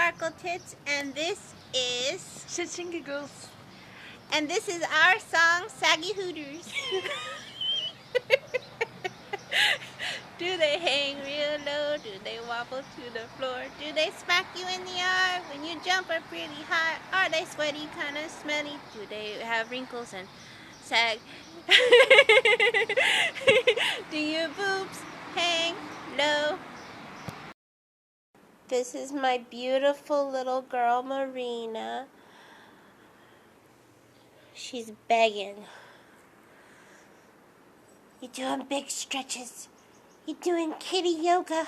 Sparkle Tits, and this is Shits and Giggles. And this is our song, Saggy Hooters. Do they hang real low? Do they wobble to the floor? Do they smack you in the eye when you jump up really high? Are they sweaty, kind of smelly? Do they have wrinkles and sag? Do your boobs hang low? This is my beautiful little girl, Marina. She's begging. You're doing big stretches. You're doing kitty yoga.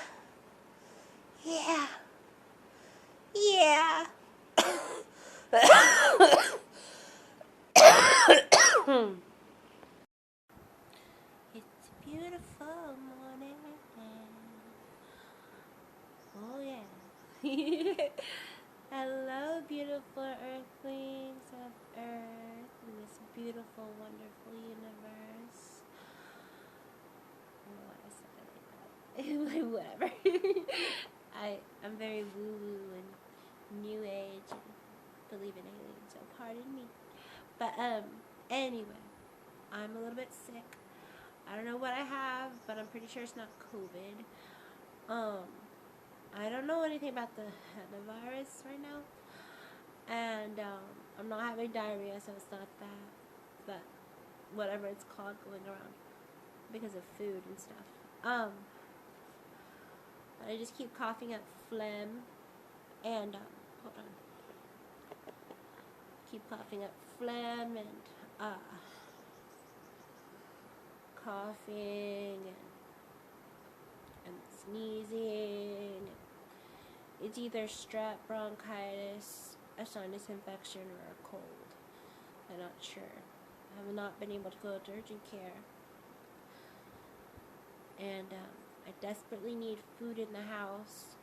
Yeah. Yeah. It's a beautiful morning. Oh, yeah. Hello, beautiful earthlings of Earth in this beautiful, wonderful universe. I don't know why I said it like that. Whatever. I'm very woo-woo and new age and believe in aliens, so pardon me. But, anyway, I'm a little bit sick. I don't know what I have, but I'm pretty sure it's not COVID. I don't know anything about the virus right now. And, I'm not having diarrhea, so it's not that, but whatever it's called going around because of food and stuff. But I just keep coughing up phlegm and, hold on. Keep coughing up phlegm and, coughing and sneezing. It's either strep, bronchitis, a sinus infection, or a cold. I'm not sure. I have not been able to go to urgent care. And I desperately need food in the house.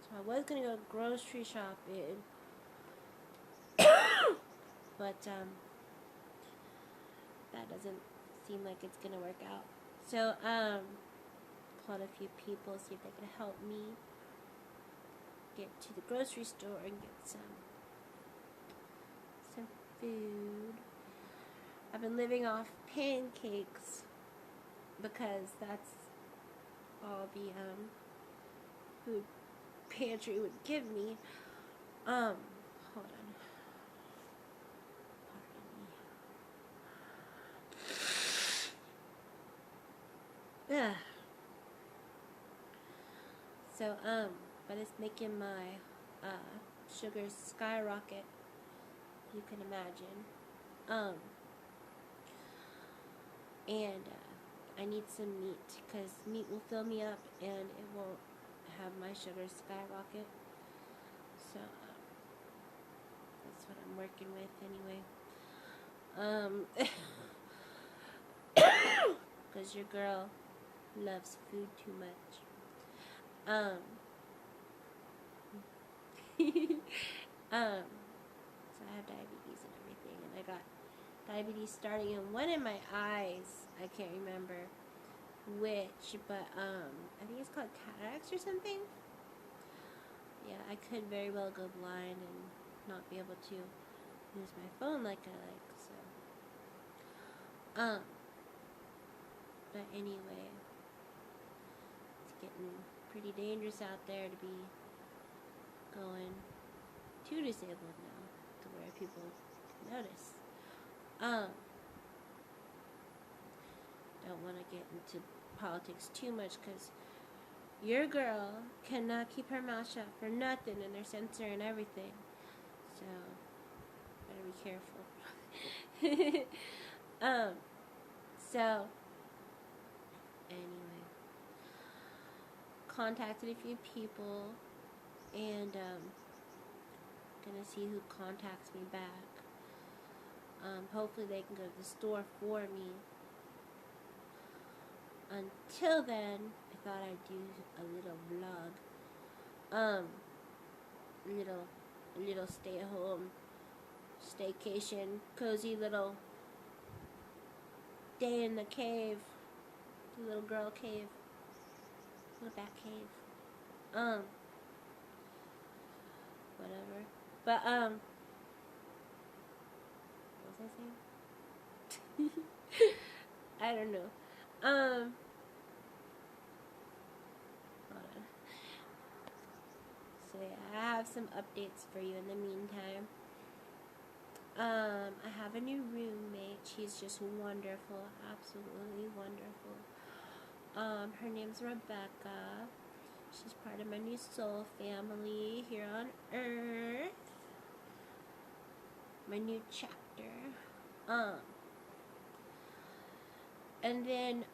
So I was going to go grocery shopping. But that doesn't seem like it's going to work out. So called a few people, see if they could help me get to the grocery store and get some food. I've been living off pancakes because that's all the food pantry would give me. Hold on. Pardon me. Ugh. So, but it's making my sugars skyrocket, you can imagine. And I need some meat, because meat will fill me up and it won't have my sugars skyrocket. So, that's what I'm working with anyway. Because your girl loves food too much. So I have diabetes and everything, and I got diabetes starting in one of my eyes. I can't remember which, but I think it's called cataracts or something. Yeah, I could very well go blind and not be able to use my phone like I like, so but anyway, it's getting pretty dangerous out there to be going too disabled now, to where people notice. Don't want to get into politics too much, because your girl cannot keep her mouth shut for nothing, and they're censoring everything. So, better be careful. So, anyway, contacted a few people, and gonna see who contacts me back. Hopefully they can go to the store for me. Until then, I thought I'd do a little vlog. Little stay-at-home, staycation, cozy little day in the cave, little girl cave, little bat cave. whatever. But what was I saying? I don't know. Hold on. So yeah, I have some updates for you in the meantime. I have a new roommate. She's just wonderful, absolutely wonderful. Her name's Rebecca. She's part of my new soul family here on Earth. My new chapter. And then,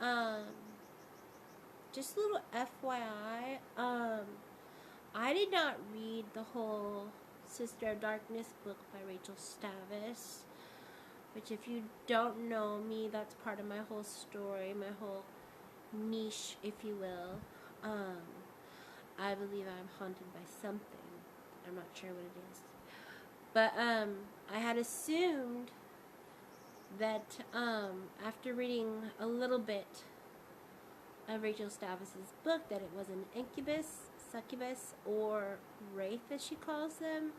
just a little FYI, I did not read the whole Sister of Darkness book by Rachel Stavis, which, if you don't know me, that's part of my whole story, my whole niche, if you will. I believe I'm haunted by something. I'm not sure what it is. But, I had assumed that, after reading a little bit of Rachel Stavis's book, that it was an incubus, succubus, or wraith, as she calls them.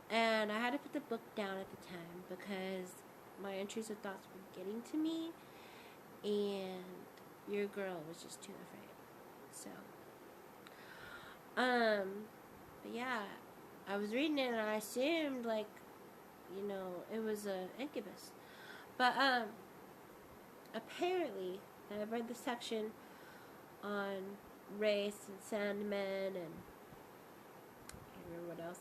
And I had to put the book down at the time because my intrusive thoughts were getting to me, and your girl was just too afraid. So, but yeah, I was reading it and I assumed, like, you know, it was an incubus. But, apparently, I've read the section on race and Sandmen and I can't remember what else.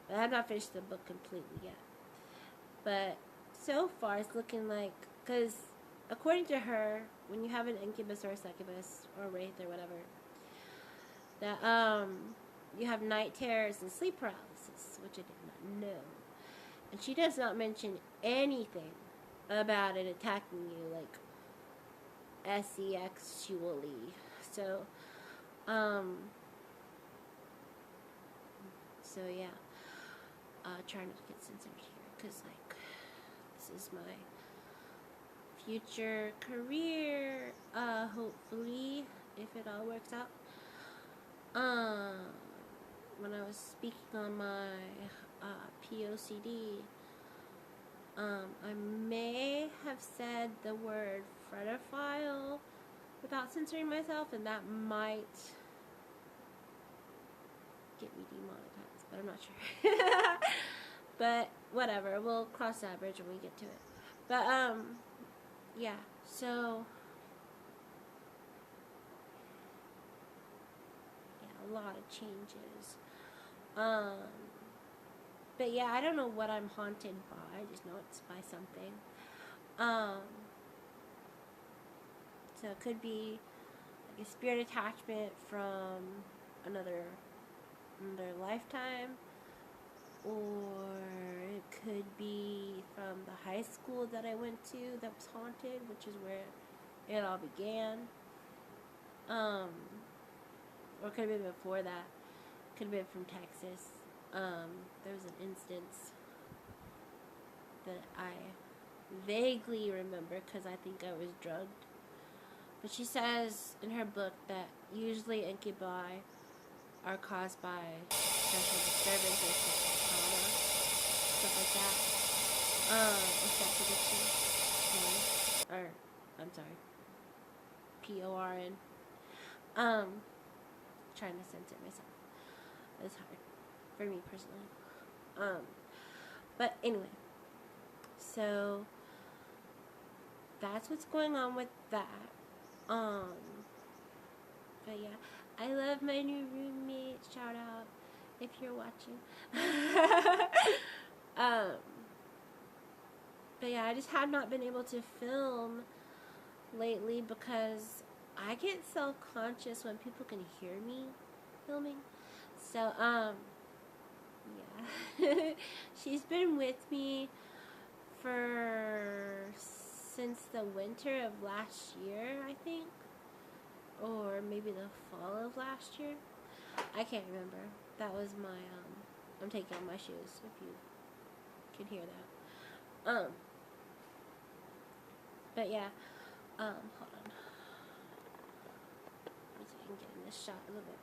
But I have not finished the book completely yet. But so far, it's looking like, because according to her, when you have an incubus or a succubus or a wraith or whatever, that you have night terrors and sleep paralysis, which I did not know. And she does not mention anything about it attacking you, like, sexually. So, yeah. Trying not to get censored here, because, like, this is my future career, hopefully, if it all works out. When I was speaking on my, POCD, I may have said the word fredophile without censoring myself, and that might get me demonetized, but I'm not sure. But whatever, we'll cross that bridge when we get to it. But yeah, so yeah, a lot of changes. But yeah, I don't know what I'm haunted by. I just know it's by something. So it could be like a spirit attachment from another lifetime, or it could be from the high school that I went to that was haunted, which is where it all began. Or it could have been before that. Could have been from Texas. There was an instance that I vaguely remember because I think I was drugged. But she says in her book that usually incubi are caused by special disturbances, such as trauma, stuff like that. Or sex addiction. Or, I'm sorry, PORN. Trying to censor myself. It's hard for me personally. But anyway, so that's what's going on with that. But yeah, I love my new roommate. Shout out if you're watching. But yeah, I just have not been able to film lately because I get self-conscious when people can hear me filming. So, yeah. She's been with me since the winter of last year, I think. Or maybe the fall of last year. I can't remember. That was my, I'm taking off my shoes, if you can hear that. But yeah, hold on. Let's see if I can get in this shot a little bit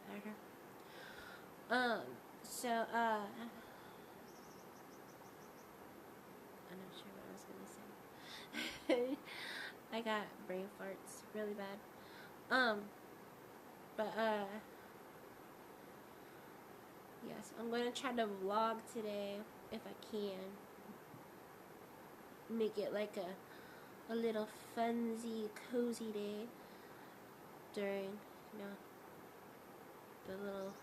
better. So, I'm not sure what I was gonna say. I got brain farts really bad. But yes, I'm gonna try to vlog today if I can. Make it like a little funsy, cozy day during, the little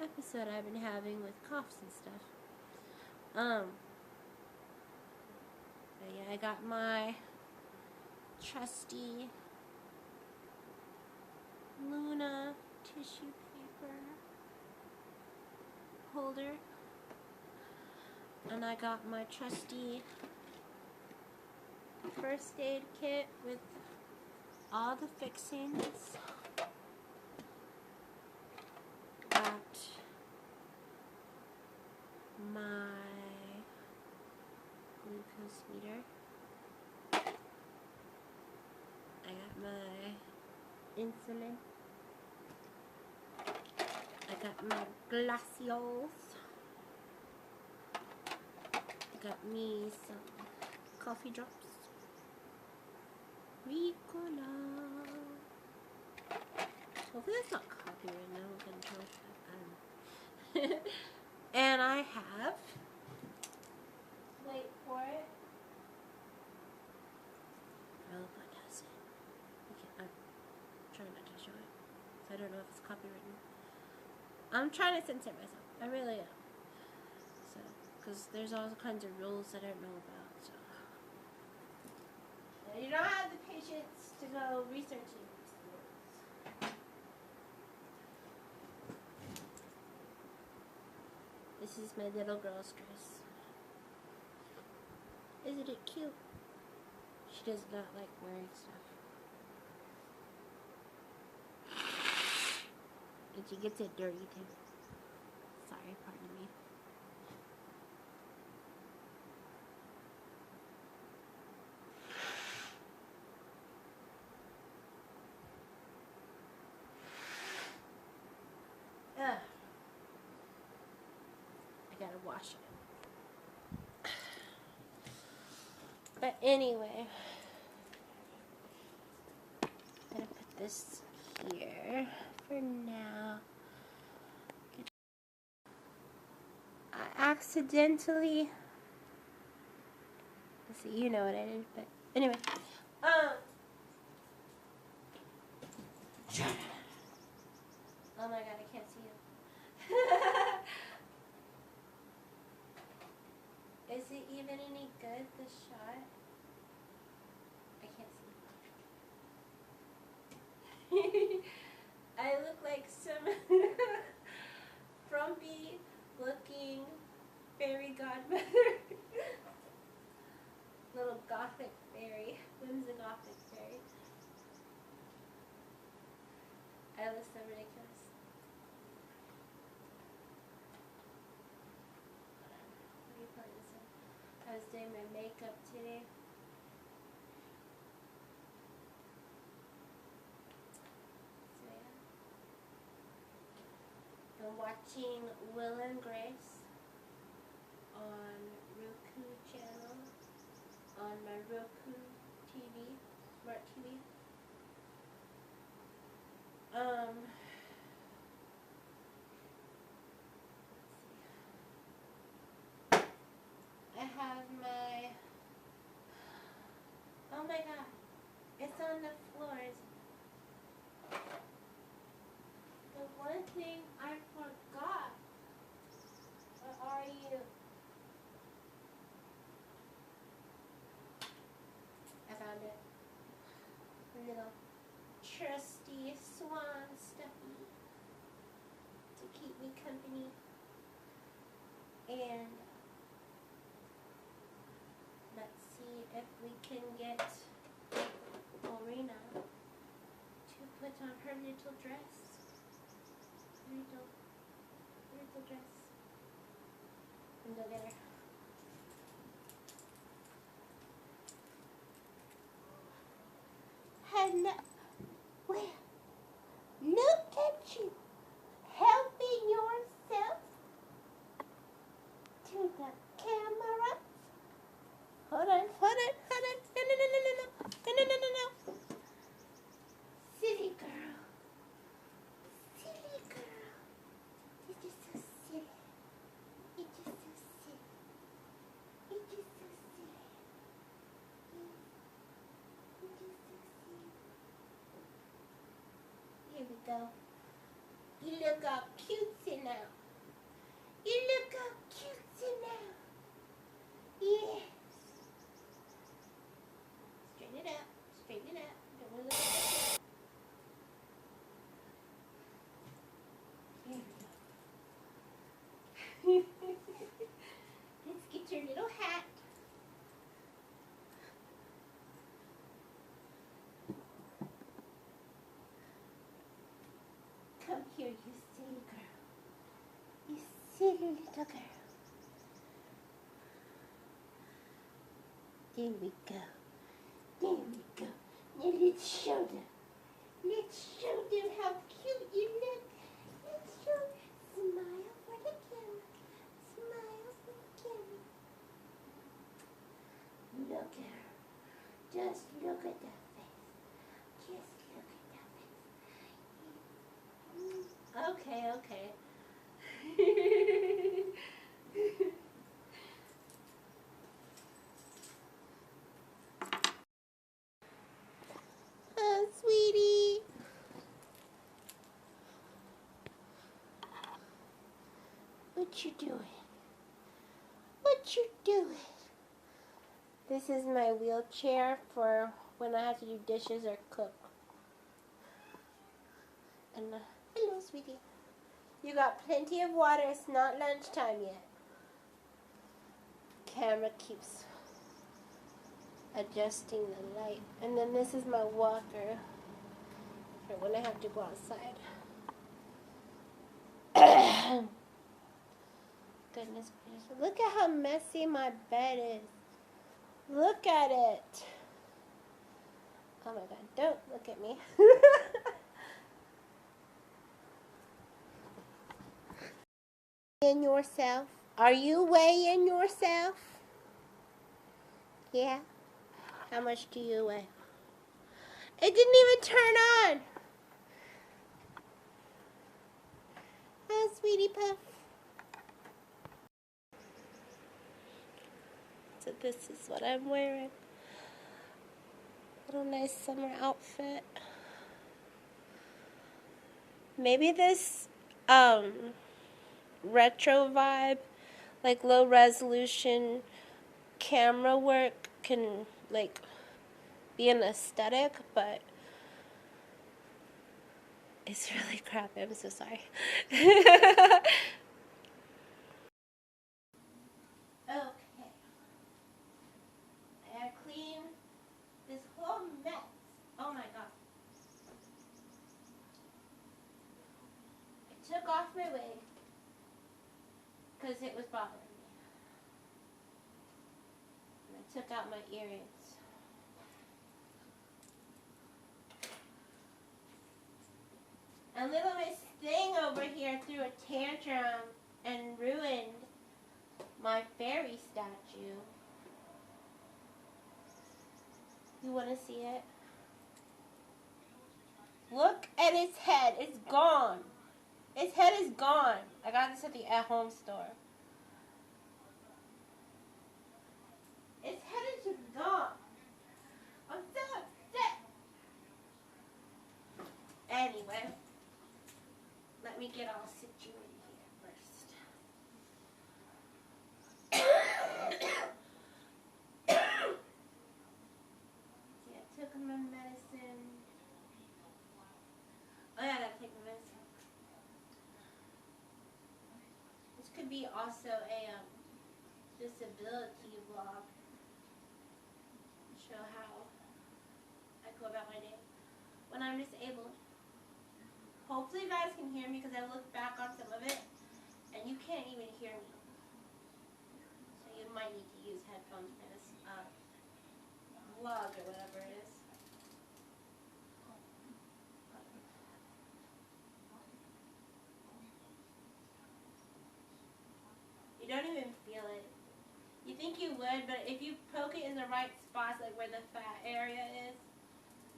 episode I've been having with coughs and stuff. But yeah, I got my trusty Luna tissue paper holder, and I got my trusty first aid kit with all the fixings. Got my glucose meter. I got my insulin. I got my glacials. Got me some coffee drops. Ricola. Hopefully that's not copyright now. I'm gonna tell that. And I have. Wait for it. Oh, what does it? Okay, I'm trying not to show it, so I don't know if it's copywritten. I'm trying to censor myself. I really am. So, because there's all kinds of rules I don't know about. So, you don't have the patience to go researching these rules. This is my little girl's dress. Isn't it cute? She does not like wearing stuff. And she gets it dirty too. Sorry, pardon me. Ugh. I gotta wash it. But anyway, I'm gonna put this here for now. I accidentally, let's see, you know what I did, but anyway, oh my god, I can't see you. Is it even any good, this shot? I can't see. I look like some frumpy looking fairy godmother. Little gothic fairy. When's a gothic fairy? I look so ridiculous. Let me plug this in. I was doing my makeup today. So yeah. I'm watching Will and Grace on Roku channel, on my Roku TV, smart TV. I have my, oh my god, it's on the floors. The one thing I forgot, what are you? I found it. A little trusty swan stuffy to keep me company. And let's see if we can get Lorena to put on her little dress. Little dress. And go get her. Hello. Well, look at you, helping yourself. go. You look all cutesy now. You look all cutesy now. Yes. Straighten it up. Straighten it up. Don't want to look at that. Here we go. Let's get your little hat. Come here, you silly girl. You silly little girl. There we go. There we go. Now let's show them. Let's show them how cute you look. Let's show. Smile for the camera. Smile for the camera. Look at her. Just look at that face. Just look at that face. Okay, okay. Oh, sweetie. What you doing? What you doing? This is my wheelchair for when I have to do dishes or cook. And hello, sweetie. You got plenty of water. It's not lunchtime yet. Camera keeps adjusting the light. And then this is my walker for when I have to go outside. Goodness gracious. Look at how messy my bed is. Look at it. Oh my God, don't look at me. In yourself? Are you weighing yourself? Yeah? How much do you weigh? It didn't even turn on. Oh, sweetie puff. So this is what I'm wearing. Little nice summer outfit. Maybe this retro vibe, like low resolution camera work can like be an aesthetic, but it's really crappy. I'm so sorry. Okay. I gotta clean this whole mess. Oh my God. I took off my wig because it was bothering me. And I took out my earrings. And little Miss Thing over here threw a tantrum and ruined my fairy statue. You want to see it? Look at its head. It's gone. Its head is gone. I got this at the at-home store. Its head is just gone. I'm so upset. Anyway, let me get all situated here first. See, I took my medicine. Oh yeah, I gotta take my medicine. This could be also a disability vlog. Show how I go about my day when I'm disabled. Hopefully you guys can hear me because I looked back on some of it and you can't even hear me. So you might need to use headphones for this vlog or whatever it is. You don't even feel it. You think you would, but if you poke it in the right spots, like where the fat area is,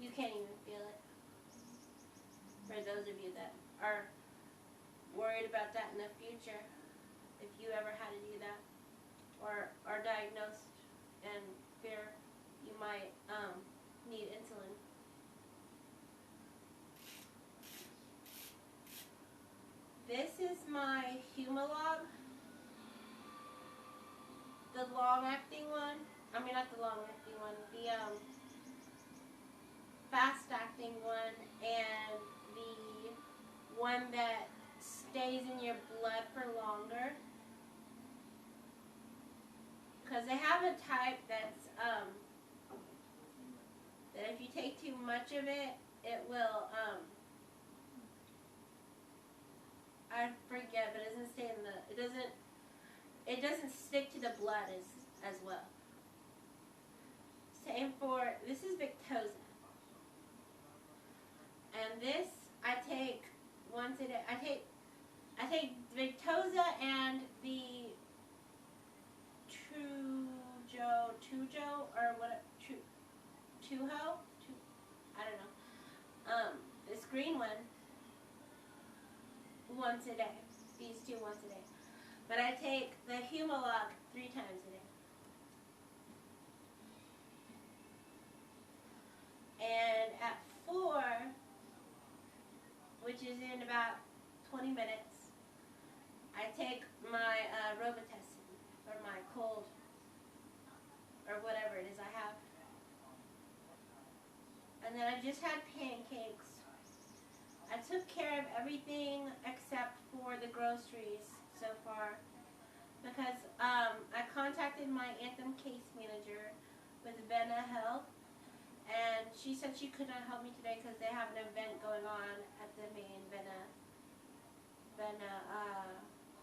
you can't even feel it. For those of you that are worried about that in the future, if you ever had to do that, or are diagnosed and fear you might need insulin. have a type that's that if you take too much of it, it will I forget, but it doesn't stay in the it doesn't stick to the blood as well. Same for this is Victoza. And this I take once a day. I take Victoza and the Tujo or what Tuho? I don't know. This green one once a day. These two once a day. But I take the Humalog 3 times a day. And at 4, which is in about 20 minutes, I take my Robitussin for my cold or whatever it is I have. And then I just had pancakes. I took care of everything except for the groceries so far because I contacted my Anthem case manager with Vena Health, and she said she could not help me today because they have an event going on at the main Vena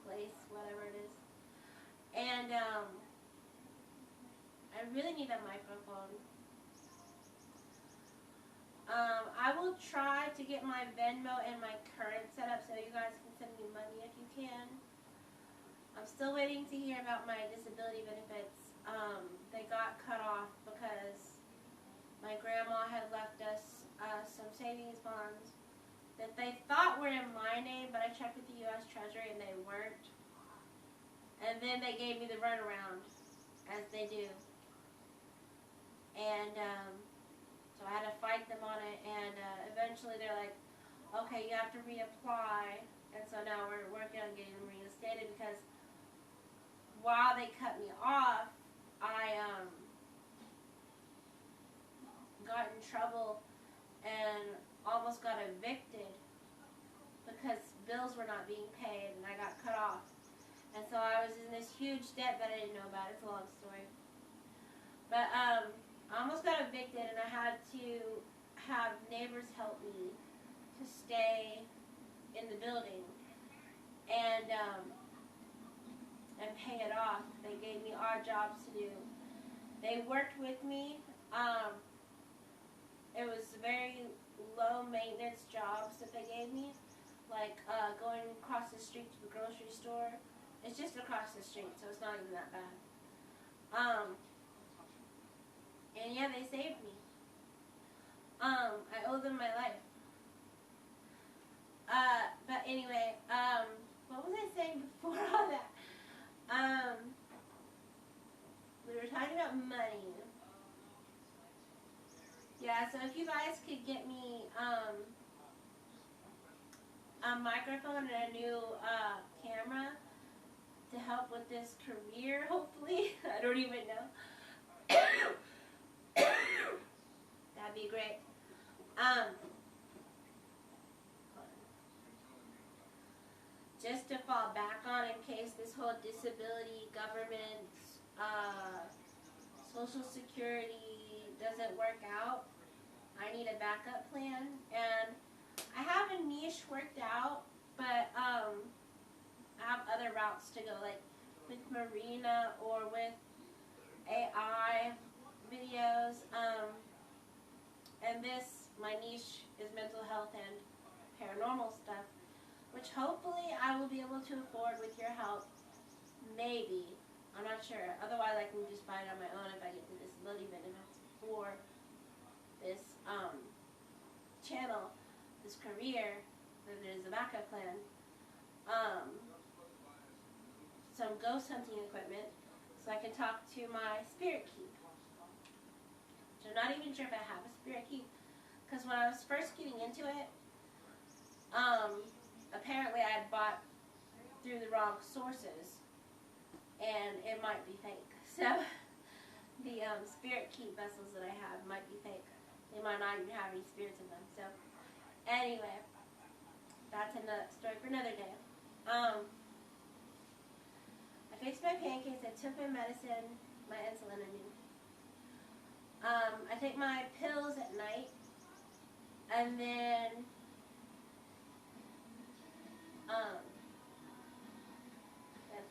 place, whatever it is. And I really need a microphone. I will try to get my Venmo and my current set up so you guys can send me money if you can. I'm still waiting to hear about my disability benefits. They got cut off because my grandma had left us some savings bonds that they thought were in my name, but I checked with the U.S. Treasury and they weren't. And then they gave me the runaround, as they do. And so I had to fight them on it, and eventually they're like, okay, you have to reapply. And so now we're working on getting them reinstated because while they cut me off, I got in trouble and almost got evicted because bills were not being paid and I got cut off. And so I was in this huge debt that I didn't know about. It's a long story. But I almost got evicted, and I had to have neighbors help me to stay in the building and pay it off. They gave me odd jobs to do. They worked with me. It was very low maintenance jobs that they gave me, like going across the street to the grocery store. It's just across the street, so it's not even that bad. And yeah, they saved me. I owe them my life. But anyway, what was I saying before all that? We were talking about money. Yeah, so if you guys could get me a microphone and a new camera to help with this career, hopefully. I don't even know. That'd be great. Just to fall back on in case this whole disability, government, Social Security doesn't work out, I need a backup plan. And I have a niche worked out, but I have other routes to go, like with Marina or with AI videos. And this, my niche, is mental health and paranormal stuff, which hopefully I will be able to afford with your help. Maybe. I'm not sure. Otherwise, I can just buy it on my own if I get the disability benefits for this channel, this career. Then there's a backup plan. Some ghost hunting equipment so I can talk to my spirit keep. So I'm not even sure if I have a spirit keep, because when I was first getting into it, apparently I had bought through the wrong sources, and it might be fake. So the spirit keep vessels that I have might be fake. They might not even have any spirits in them. So anyway, that's another story for another day. I fixed my pancakes, I took my medicine, my insulin anew. I take my pills at night, and then I'll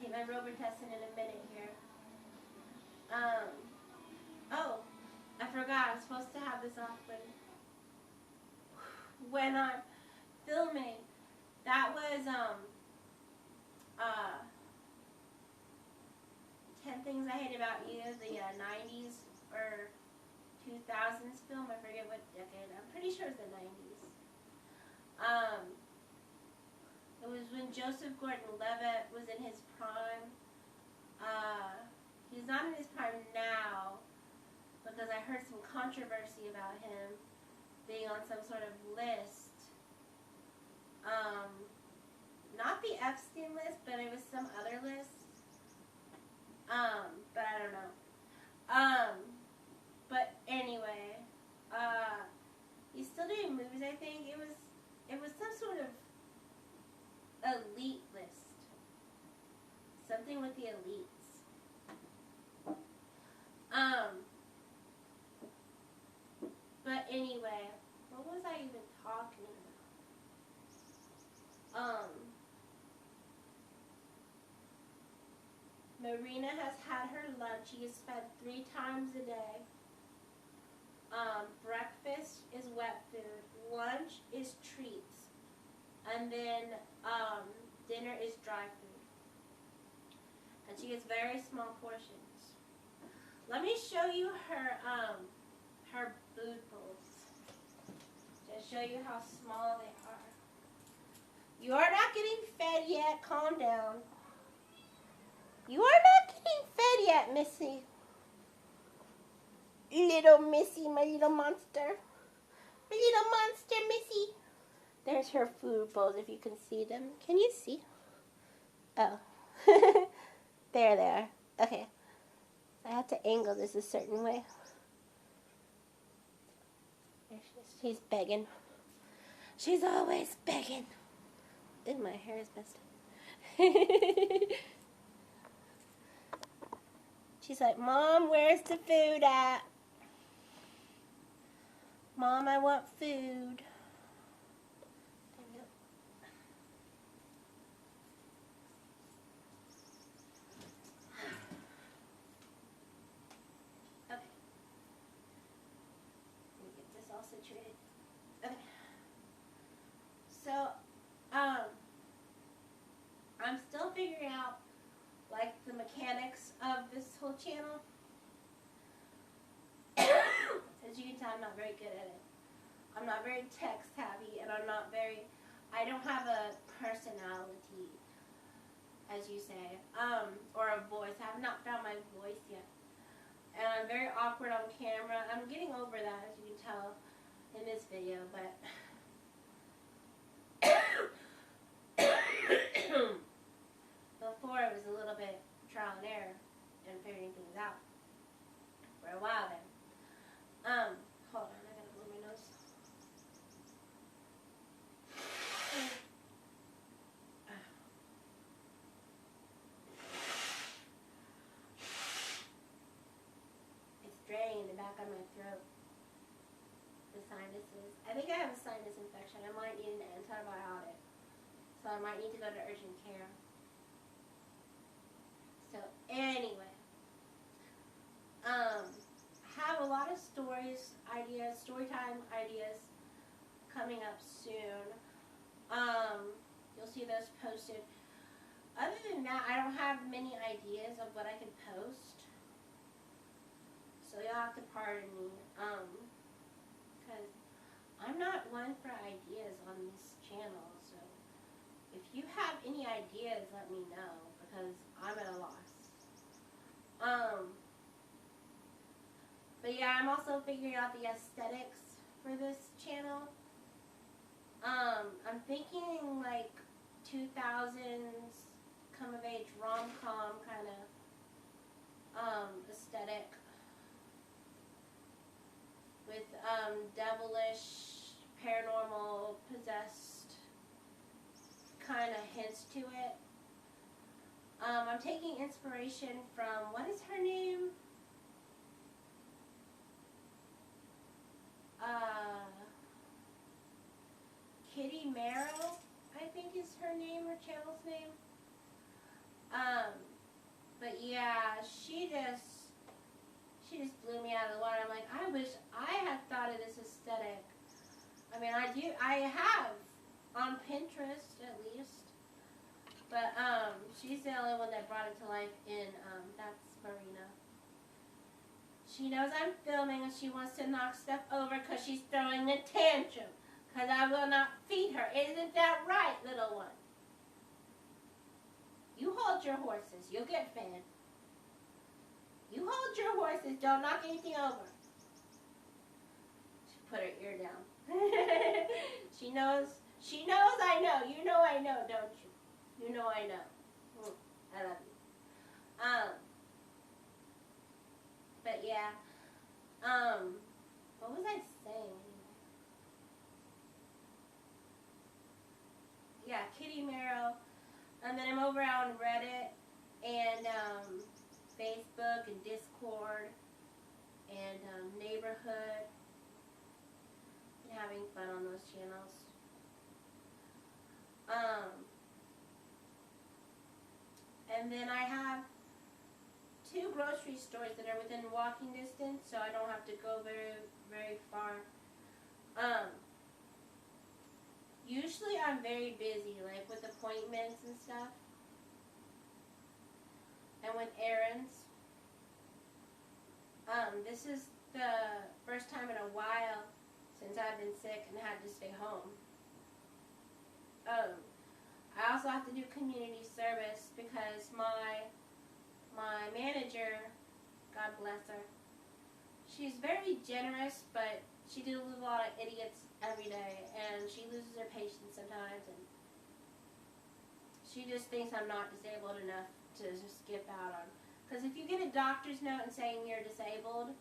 take my Robitussin in a minute here. Oh, I forgot. I'm supposed to have this off when I'm filming. That was 10 Things I Hate About You, the 90s or 2000s film. I forget what decade. I'm pretty sure it's the 90s. It was when Joseph Gordon-Levitt was in his prime. He's not in his prime now because I heard some controversy about him being on some sort of list. Not the Epstein list, but it was some other list. But I don't know. But anyway, he's still doing movies, I think. It was some sort of elite list. Something with the elites. But anyway, what was I even talking about? Marina has had her lunch. She gets fed 3 times a day. Breakfast is wet food. Lunch is treats. And then dinner is dry food. And she gets very small portions. Let me show you her her food bowls. Just show you how small they are. You are not getting fed yet. Calm down. You are not getting fed yet, Missy. Little Missy, my little monster. My little monster, Missy. There's her food bowls, if you can see them. Can you see? Oh. There they are. Okay. I have to angle this a certain way. There she is. She's begging. She's always begging. Ooh, my hair is messed up. She's like, Mom, where's the food at? Mom, I want food. Okay. Let me get this all situated. Okay. So, I'm still figuring out, like, the mechanics of this whole channel. As you can tell, I'm not very good at it. I'm not very tech savvy, and I don't have a personality, as you say, or a voice. I have not found my voice yet. And I'm very awkward on camera. I'm getting over that, as you can tell in this video, but before it was a little bit trial and error and figuring things out for a while there. Hold on, I gotta blow my nose. It's draining in the back of my throat. The sinuses. I think I have a sinus infection. I might need an antibiotic. So I might need to go to urgent care. So anyway, I have a lot of story time ideas coming up soon. You'll see those posted. Other than that, I don't have many ideas of what I can post. So you'll have to pardon me, because I'm not one for ideas on this channel. So if you have any ideas, let me know, because I'm at a loss. But yeah, I'm also figuring out the aesthetics for this channel. I'm thinking like 2000s come of age rom-com kind of aesthetic with devilish, paranormal, possessed kind of hints to it. I'm taking inspiration from, what is her name? Kitty Merrill, I think is her name, her channel's name. But yeah, she just blew me out of the water. I'm like, I wish I had thought of this aesthetic. I mean, I have on Pinterest at least. But she's the only one that brought it to life in that's Marina. She knows I'm filming and she wants to knock stuff over because she's throwing a tantrum. Because I will not feed her. Isn't that right, little one? You hold your horses. You'll get fed. You hold your horses. Don't knock anything over. She put her ear down. She knows. She knows I know. You know I know, don't you? You know I know. I love you. But yeah. What was I saying? Yeah, Kitty Merrill. And then I'm over on Reddit and Facebook and Discord and Neighborhood. And having fun on those channels. And then I have 2 grocery stores that are within walking distance, so I don't have to go very, very far. Usually I'm very busy, like with appointments and stuff. And with errands. This is the first time in a while since I've been sick and had to stay home. I also have to do community service because my manager, God bless her, she's very generous, but she deals with a lot of idiots every day, and she loses her patience sometimes, and she just thinks I'm not disabled enough to just skip out on. Because if you get a doctor's note and saying you're disabled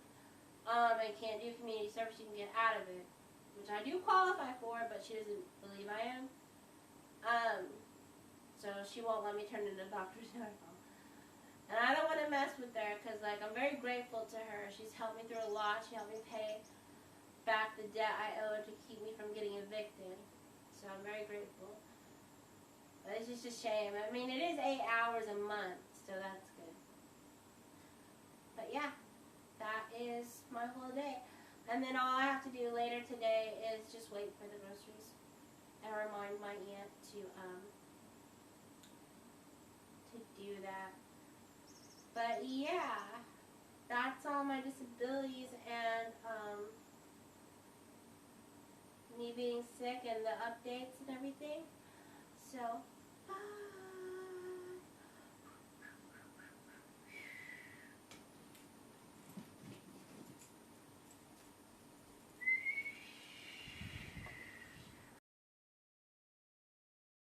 and can't do community service, you can get out of it, which I do qualify for, but she doesn't believe I am. So she won't let me turn in a doctor's note. And I don't want to mess with her because, like, I'm very grateful to her. She's helped me through a lot. She helped me pay back the debt I owe to keep me from getting evicted. So I'm very grateful. But it's just a shame. I mean, it is 8 hours a month, so that's good. But yeah, that is my whole day. And then all I have to do later today is just wait for the groceries and remind my aunt to do that. But yeah, that's all my disabilities and me being sick and the updates and everything. So